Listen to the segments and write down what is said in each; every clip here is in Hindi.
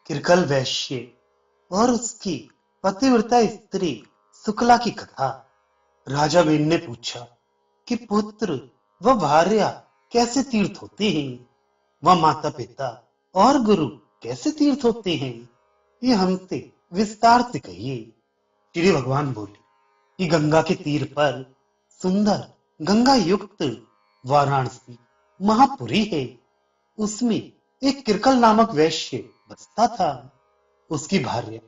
किरकल वैश्य और उसकी पतिव्रता स्त्री शुक्ला की कथा। राजा वीर ने पूछा कि पुत्र व भार्या कैसे तीर्थ होते हैं, वह माता पिता और गुरु कैसे तीर्थ होते हैं, ये हमसे विस्तार से कहिए। श्री भगवान बोले कि गंगा के तीर पर सुंदर गंगा युक्त वाराणसी महापुरी है। उसमें एक किरकल नामक वैश्य बसता था। उसकी भार्या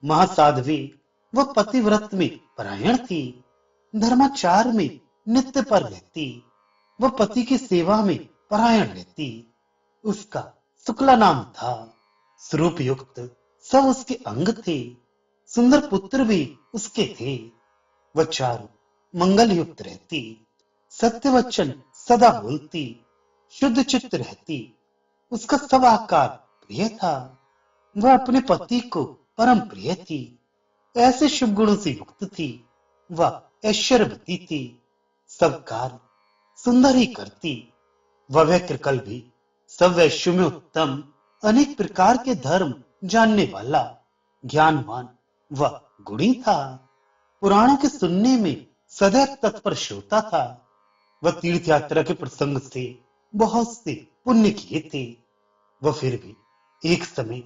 महासाध्वी व पतिव्रत में परायण थी। धर्माचार में नित्य पर रहती व पति की सेवा में परायण रहती। उसका शुक्ला नाम था। स्वरूप युक्त सब उसके अंग थे। सुंदर पुत्र भी उसके थे। वह चारों मंगल युक्त रहती। सत्य वचन सदा बोलती। शुद्ध चित्त रहती। उसका सब आकार प्रिय था। वह अपने पति को परम प्रिय थी। ऐसे शुभ गुणों से युक्त थी। वह ऐश्वर्यवती थी। सब कार्य सुंदर ही करती। वह कृकल भी सब वैश्यों में उत्तम, अनेक प्रकार के धर्म जानने वाला, ज्ञानवान व गुणी था। पुराणों के सुनने में सदैव तत्पर श्रोता था। वह तीर्थ यात्रा के प्रसंग से बहुत से पुण्य किए थे। वह फिर भी एक समय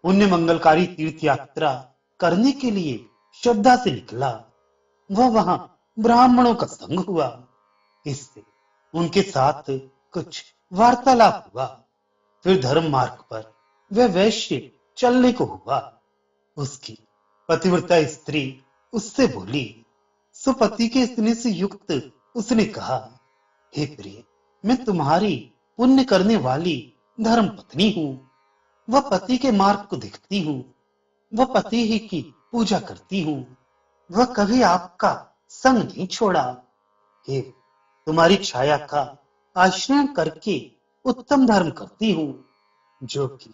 पुण्य मंगलकारी तीर्थ यात्रा करने के लिए श्रद्धा से निकला। वह वहां ब्राह्मणों का संग हुआ। इससे उनके साथ कुछ वार्तालाप हुआ। फिर धर्म मार्ग पर वह वैश्य चलने को हुआ। उसकी पतिव्रता स्त्री उससे बोली। सुपति के स्नेह से युक्त उसने कहा, हे प्रिय, मैं तुम्हारी पुण्य करने वाली धर्म पत्नी हूं। वह पति के मार्ग को देखती हूं। वह पति ही की पूजा करती हूं। वह कभी आपका संग नहीं छोड़ा। हे, तुम्हारी छाया का आश्रय करके उत्तम धर्म करती हूं, जो कि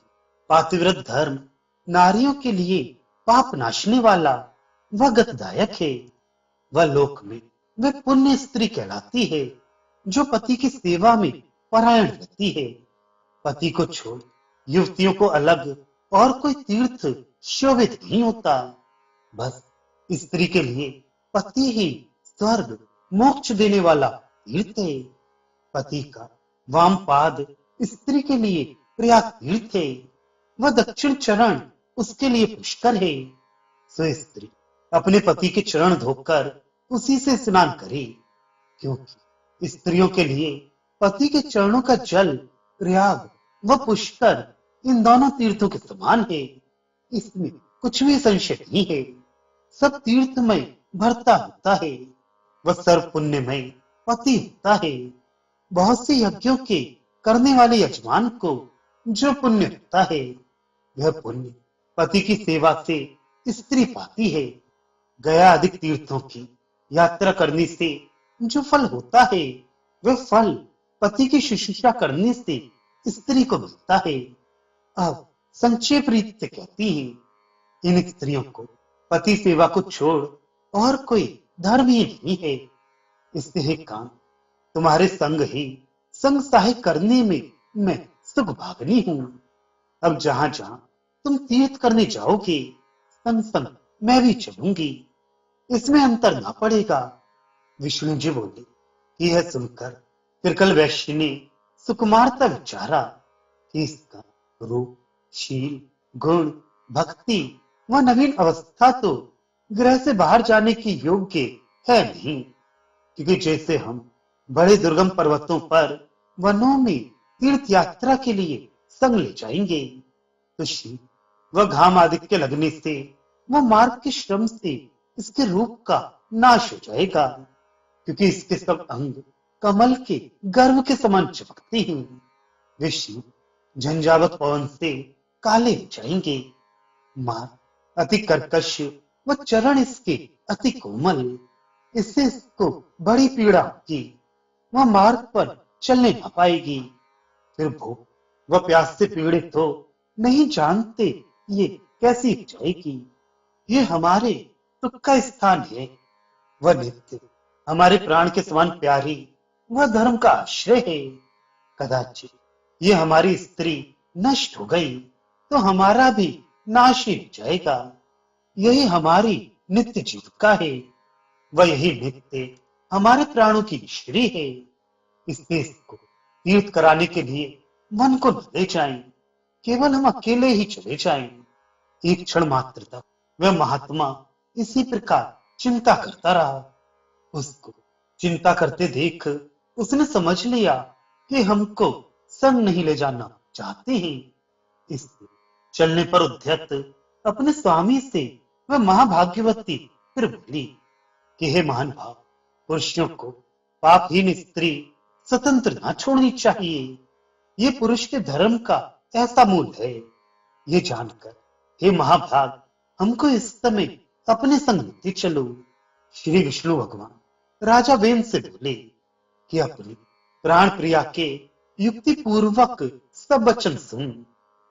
पातिव्रत धर्म नारियों के लिए पाप नाशने वाला व गतदायक है। वह लोक में वह पुण्य स्त्री कहलाती है, जो पति की सेवा में परायण रहती है। पति को छोड़ युवतियों को अलग और कोई तीर्थ शोभित नहीं होता। बस स्त्री के लिए पति ही स्वर्ग मोक्ष देने वाला तीर्थ है। पति का वाम पाद स्त्री के लिए प्रयाग तीर्थ है। वह दक्षिण चरण उसके लिए पुष्कर है। सो स्त्री अपने पति के चरण धोकर उसी से स्नान करे, क्योंकि स्त्रियों के लिए पति के चरणों का जल प्रयाग व पुष्कर इन दोनों तीर्थों के समान है। इसमें कुछ भी संशय नहीं है। सब तीर्थमय भरता होता है। वह सर्व पुण्यमय पति होता है। बहुत से यज्ञों के करने वाले यजमान को जो पुण्य होता है, वह पुण्य पति की सेवा से स्त्री पाती है। गया अधिक तीर्थों की यात्रा करने से जो फल होता है, वह फल पति की शुश्रूषा करने से स्त्री को मिलता है। अब संक्षेप रीत से कहती हैं, इन स्त्रियों को पति सेवा को छोड़ और कोई धर्म ही नहीं है। इससे हे कान, तुम्हारे संग ही संग सहाय करने में मैं सुख भागनी हूं। अब जहां जहां तुम तीर्थ करने जाओगे, संग संग मैं भी चलूंगी। इसमें अंतर ना पड़ेगा। विष्णु जी बोले। यह सुनकर किरकल वैश्य ने सुकुमारता विचारा कि इसका रूप, शील, गुण, भक्ति व नवीन अवस्था तो ग्रह से बाहर जाने के योग्य है नहीं। क्योंकि जैसे हम बड़े दुर्गम पर्वतों पर वनों में तीर्थ यात्रा के लिए संग ले जाएंगे, तो शीत व घाम आदि के लगने से वो मार्ग के श्रम से इसके रूप का नाश हो जाएगा। क्योंकि इसके सब अंग कमल के गर्भ के समान चमकते हैं। वे शीत झंझावत पवन से काले हो जाएंगे। मार्ग अति कर्कश व चरण इसके अति कोमल। इससे इसको बड़ी पीड़ा होगी। वह मार्ग पर चलने न पाएगी। फिर भूख व प्यास से पीड़ित हो नहीं जानते ये कैसी हो जाएगी। ये हमारे सुख का स्थान है। वह नित्य हमारे प्राण के समान प्यारी वह धर्म का आश्रय है। कदाचित ये हमारी स्त्री नष्ट हो गई तो हमारा भी नाश ही हो जाएगा। यही हमारी नित्य जीविका है, वह यही नित्य हमारे प्राणों की मिश्री है। इसलिए इसको तीर्थ कराने के लिए मन को न ले जाएं, केवल हम अकेले ही चले जाएं। एक क्षण मात्र तक वह महात्मा इसी प्रकार चिंता करता रहा। उसको चिंता करते देख उसने समझ लिया कि हमको संग नहीं ले जाना चाहते हैं। इसलिए चलने पर उद्यत अपने स्वामी से वह महाभाग्यवती फिर बोली कि हे महान भाव, पुरुषों को पापहीन स्त्री स्वतंत्र ना छोड़नी चाहिए। ये पुरुष के धर्म का ऐसा मूल है। ये जानकर हे महाभाग, हमको इस समय अपने संग लेते चलो। श्री विष्णु भगवान राजा वेन से बोले कि अपनी प्राण प्रिया के युक्ति पूर्वक सब वचन सुन।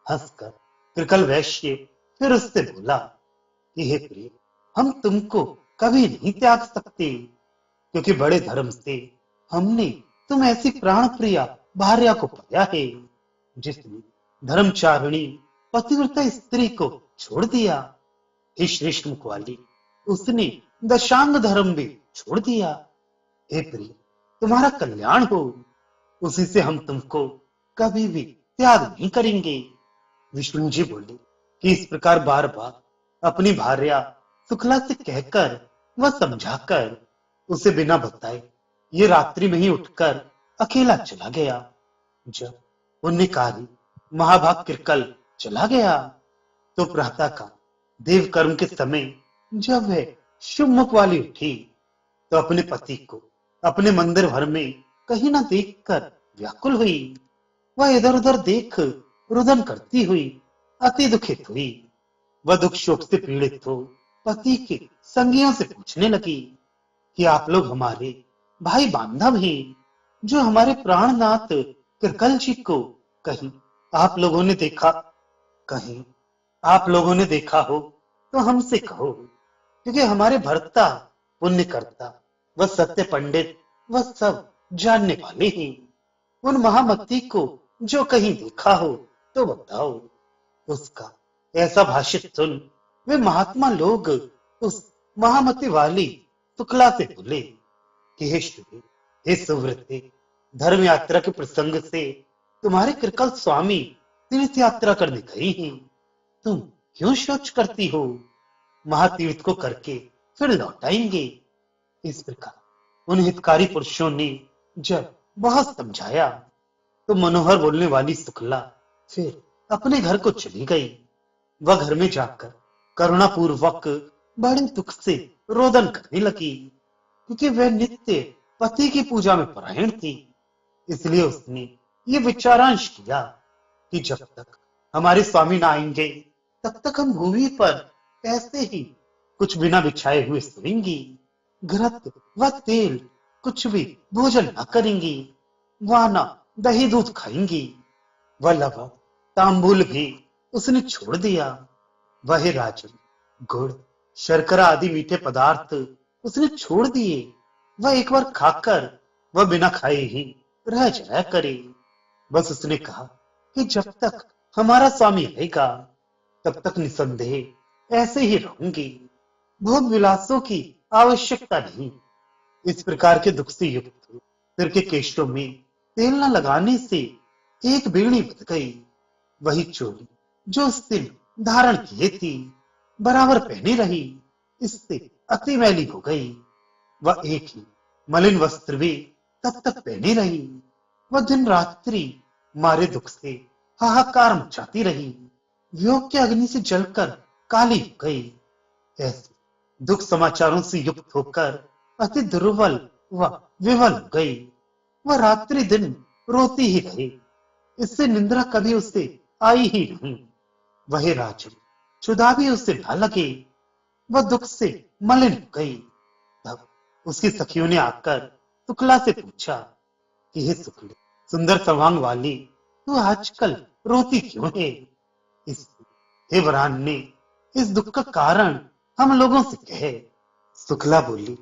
हंसकर कृकल वैश्य फिर उससे बोला कि हे प्रिय, हम तुमको कभी नहीं त्याग सकते, क्योंकि बड़े धर्म से हमने तुम ऐसी प्राण प्रिया भार्या को पाया है जिसने धर्मचारिणी पतिव्रता स्त्री को छोड़ दिया। हे श्रेष्ठ मुखवाली, उसने दशांग धर्म भी छोड़ दिया। हे प्रिय, तुम्हारा कल्याण हो, उसी से हम तुमको कभी भी त्याग नहीं करेंगे। विष्णु जी बोले कि इस प्रकार बार बार अपनी भार्या शुक्ला से कहकर वह समझाकर उसे बिना बताए ये रात्रि में ही उठकर अकेला चला गया। जब पुण्यकारी महाभाग कृकल चला गया तो प्रातः का देव कर्म के समय जब वह शुभ मुख वाली उठी तो अपने पति को अपने मंदिर भर में कहीं न देखकर व्याकुल हुई। वह इधर उधर देख रुदन करती हुई अति दुखित हुई। वह दुख शोक से पीड़ित हो पति के संगियों से पूछने लगी कि आप लोग हमारे भाई बांधव हैं, जो हमारे प्राणनाथ कृकल जी को कहीं आप लोगों ने देखा, कहीं आप लोगों ने देखा हो तो हमसे कहो, क्योंकि हमारे भर्ता पुण्य करता व सत्य पंडित वह सब जानने वाले हैं। उन महामती को जो कहीं देखा हो तो बताओ। उसका ऐसा भाषित सुन वे महात्मा लोग उस महामती वाली शुक्ला से बोले कि हे श्री, हे सुव्रते, धर्म यात्रा के प्रसंग से तुम्हारे कृकल स्वामी तीर्थ यात्रा करने गए हैं। तुम क्यों शोच करती हो? महातीर्थ को करके फिर लौट आएंगे। इस प्रकार उन हितकारी पुरुषों ने जब बहुत समझाया तो मनोहर बोलने वाली शुक्ला फिर अपने घर को चली गई। वह घर में जाकर करुणापूर्वक बड़े दुख से रोदन करने लगी, क्योंकि वह नित्य पति की पूजा में परायण थी। इसलिए उसने ये विचारांश किया कि जब तक हमारे स्वामी ना आएंगे तब तक हम भूमि पर ऐसे ही कुछ बिना बिछाए हुए सोएंगी। घृत व तेल कुछ भी भोजन न करेंगी, वाना दही दूध खाएंगी। वह लवंग तांबूल भी उसने छोड़ दिया। वह राजन गुड़ शर्करा आदि मीठे पदार्थ उसने छोड़ दिए। वह एक बार खाकर वह बिना खाए ही रह जाया करे। बस उसने कहा कि जब तक हमारा स्वामी आएगा तब तक निसंदेह ऐसे ही रहूंगी। भोग विलासों की आवश्यकता नहीं। इस प्रकार के दुख से युक्त सिर के केशों में तेल न लगाने से एक बेड़ी बच गई। वही चोली जो उस दिन धारण किए थी बराबर पहनी रही, इससे अति मैली हो गई। वह एक ही मलिन वस्त्र भी तब तक पहनी रही। वह दिन रात्रि मारे दुख से हाहाकार मचाती रही, वियोग के अग्नि से जलकर काली हो गई। ऐसे दुख समाचारों से युक्त होकर अति दुर्बल व विवल हो गई। वह रात्रि दिन रोती ही रही, इससे निंद्रा कभी उसे आई ही नहीं। वही राजन क्षुधा भी उसे न लगे। वह दुख से मलिन हो गई। तब उसकी सखियों ने आकर शुक्ला से पूछा कि हे शुक्ल, सुंदर सर्वांग वाली, तू आजकल रोती क्यों है? इस हे वरान ने इस दुख का कारण हम लोगों से कहे। शुक्ला बोली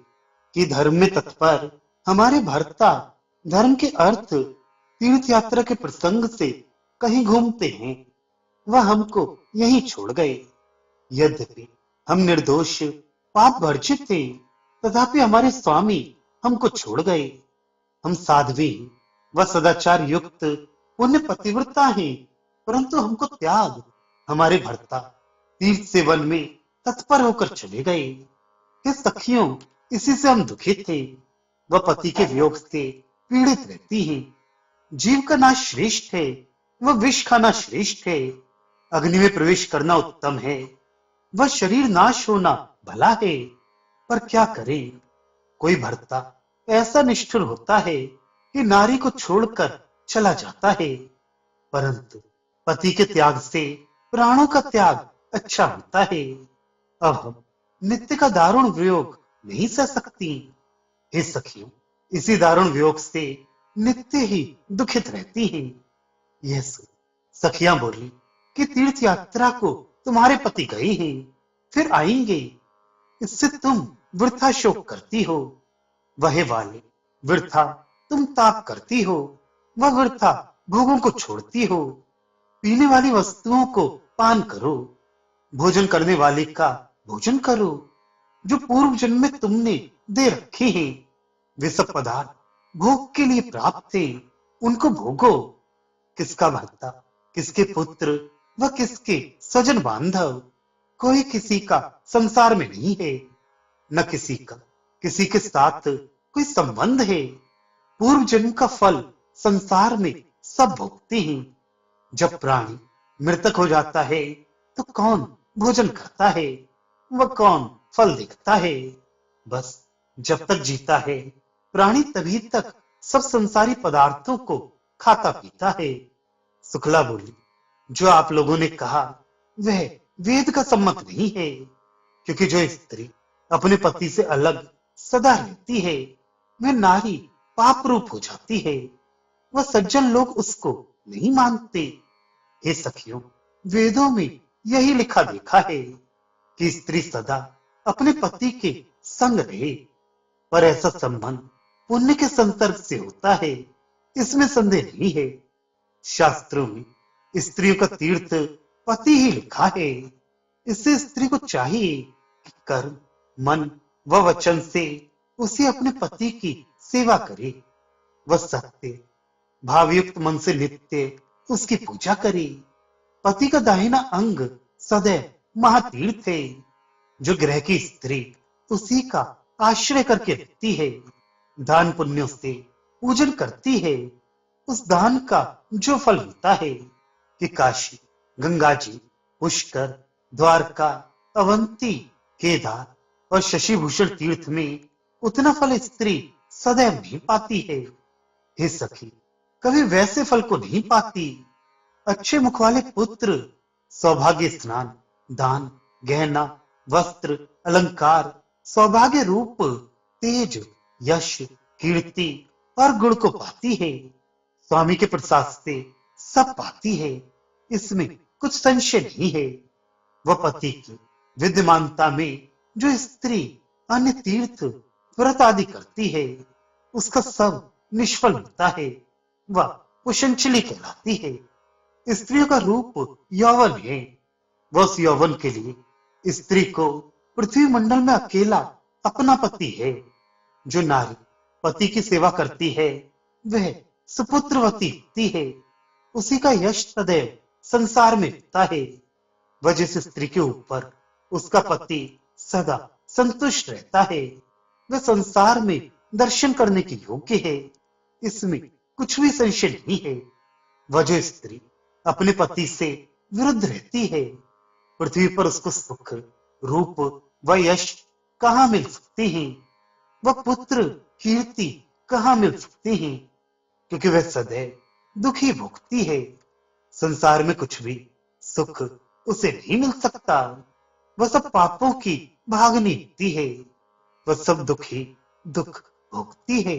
कि धर्म में तत्पर हमारे भर्ता धर्म के अर्थ तीर्थ यात्रा के प्रसंग से कहीं घूमते हैं, वह हमको यहीं छोड़ गए। यद्यपि हम निर्दोष पाप वर्जित थे, तथापि हमारे स्वामी हमको छोड़ गए। हम साध्वी व सदाचार युक्त पुण्य पतिव्रता हैं, परंतु हमको त्याग हमारे भर्ता तीर्थ सेवन में तत्पर होकर चले गए। हे सखियों, इसी से हम दुखित थे। वह पति के वियोग से पीड़ित रहती हैं। जीव का नाश श्रेष्ठ है, वह विष खाना श्रेष्ठ है। अग्नि में प्रवेश करना उत्तम है, वह शरीर नाश होना भला है। पर क्या करें, कोई भर्ता ऐसा निष्ठुर होता है कि नारी को छोड़कर चला जाता है। परंतु पति के त्याग से प्राणों का त्याग अच्छा होता है। अब हम नित्य का दारुण वियोग नहीं सह सकती। हे सखियों, इसी दारुण वियोग से नित्य ही दुखित रहती हैं। यह सुन सखियां बोली कि तीर्थ यात्रा को तुम्हारे पति गए हैं, फिर आएंगे, इससे तुम वृथा शोक करती हो। वह वाले वृथा तुम ताप करती हो, वह वृथा भोगों को छोड़ती हो। पीने वाली वस्तुओं को पान करो, भोजन करने वाले का भोजन करो, जो पूर्व जन्म में तुमने दे रखे हैं। वे सब पदार्थ भोग के लिए प्राप्त हैं, उनको भोगो। किसका भर्ता, किसके पुत्र व किसके स्वजन बांधव, कोई किसी का संसार में नहीं है। न किसी का किसी के साथ कोई संबंध है। पूर्व जन्म का फल संसार में सब भोगते हैं। जब प्राणी मृतक हो जाता है तो कौन भोजन करता है, वह कौन फल देखता है। बस जब तक जीता है प्राणी तभी तक सब संसारी पदार्थों को खाता पीता है। शुक्ला बोली, जो आप लोगों ने कहा वह वेद का सम्मत नहीं है, क्योंकि जो स्त्री अपने पति से अलग सदा रहती है वह नारी पाप रूप हो जाती है। वह सज्जन लोग उसको नहीं मानते। हे सखियों, वेदों में यही लिखा देखा है कि स्त्री सदा अपने पति के संग रहे, पर ऐसा संबंध पुण्य के संसर्ग से होता है, इसमें संदेह नहीं है। शास्त्रों में स्त्रियों का तीर्थ पति ही लिखा है। इससे स्त्री को चाहिए कि कर्म, मन व वचन से उसे अपने पति की सेवा करे। वह सत्य भावयुक्त मन से नित्य उसकी पूजा करे। पति का दाहिना अंग सदैव महातीर्थ है। जो ग्रह की स्त्री उसी का आश्रय करके रहती है, दान पुण्यों से पूजन करती है, उस दान का जो फल होता है कि काशी, गंगा जी, पुष्कर, द्वारका, अवंती, केदार और शशिभूषण तीर्थ में उतना फल स्त्री सदैव नहीं पाती है। हे सखी, कभी वैसे फल को नहीं पाती। अच्छे मुख वाले पुत्र, सौभाग्य स्नान, दान, गहना, वस्त्र, अलंकार, सौभाग्य रूप, तेज, यश, कीर्ति और गुण को पाती है। स्वामी के प्रसाद से सब पाती है, इसमें कुछ संशय नहीं है। वह पति की विद्यमानता में जो स्त्री अन्य तीर्थ व्रत आदि करती है, उसका सब निष्फल होता है। वह कुशंचली कहलाती है। स्त्रियों का रूप यौवन है। वह उस यौवन के लिए स्त्री को पृथ्वी मंडल में अकेला अपना पति है। जो नारी पति की सेवा करती है वह सुपुत्रवती होती है। उसी का यश सदैव संसार में होता है। वह जिस स्त्री के ऊपर उसका पति सदा संतुष्ट रहता है वह संसार में दर्शन करने के योग्य है, इसमें कुछ भी संशय नहीं है। वह जो स्त्री अपने पति से विरुद्ध रहती है, पृथ्वी पर उसको सुख, रूप व यश कहाँ मिल सकते हैं। वह पुत्र, कीर्ति कहाँ मिल सकते हैं, क्योंकि वह सदैव दुखी भोगती है। संसार में कुछ भी सुख उसे नहीं मिल सकता। वह सब पापों की भागनी होती है। वह सब दुखी दुख भोगती है।